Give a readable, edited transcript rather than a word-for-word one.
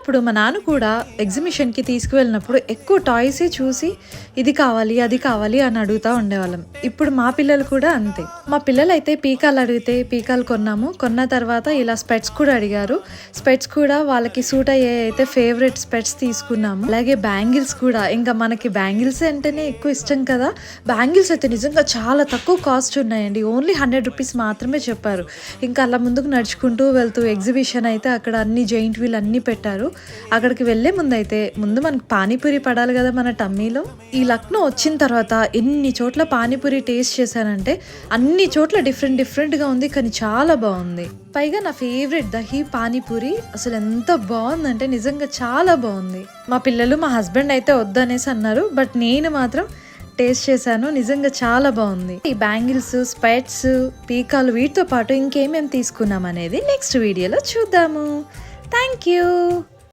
చిన్నప్పుడు మా నాన్న కూడా ఎగ్జిబిషన్కి తీసుకువెళ్ళినప్పుడు ఎక్కువ టాయ్సే చూసి ఇది కావాలి అది కావాలి అని అడుగుతూ ఉండేవాళ్ళం. ఇప్పుడు మా పిల్లలు కూడా అంతే. మా పిల్లలు అయితే పీకాలు అడిగితే పీకాలు కొన్నాము. కొన్న తర్వాత ఇలా స్పెట్స్ కూడా అడిగారు. స్పెట్స్ కూడా వాళ్ళకి సూట్ అయ్యే అయితే ఫేవరెట్ స్పెట్స్ తీసుకున్నాము. అలాగే బ్యాంగిల్స్ కూడా, ఇంకా మనకి బ్యాంగిల్స్ అంటేనే ఎక్కువ ఇష్టం కదా. బ్యాంగిల్స్ అయితే నిజంగా చాలా తక్కువ కాస్ట్ ఉన్నాయండి. ఓన్లీ 100 రూపీస్ మాత్రమే చెప్పారు. ఇంకా అలా ముందుకు నడుచుకుంటూ వెళ్తూ ఎగ్జిబిషన్ అయితే అక్కడ అన్ని జైంట్ వీల్ అన్ని పెట్టారు. అక్కడికి వెళ్లే ముందు మనకు పానీపూరి పడాలి కదా మన టమ్మీలో. ఈ లక్నో వచ్చిన తర్వాత ఎన్ని చోట్ల పానీపూరి టేస్ట్ చేశానంటే అన్ని చోట్ల డిఫరెంట్ గా ఉంది, కానీ చాలా బాగుంది. పైగా నా ఫేవరెట్ దహీ పానీపూరి అసలు ఎంత బాగుందంటే నిజంగా చాలా బాగుంది. మా పిల్లలు మా హస్బెండ్ అయితే వద్దనేసి అన్నారు, బట్ నేను మాత్రం టేస్ట్ చేశాను. నిజంగా చాలా బాగుంది. ఈ బ్యాంగిల్స్, స్పెట్స్, పీకాలు వీటితో పాటు ఇంకేమేమి తీసుకున్నాం అనేది నెక్స్ట్ వీడియోలో చూద్దాము. Thank you.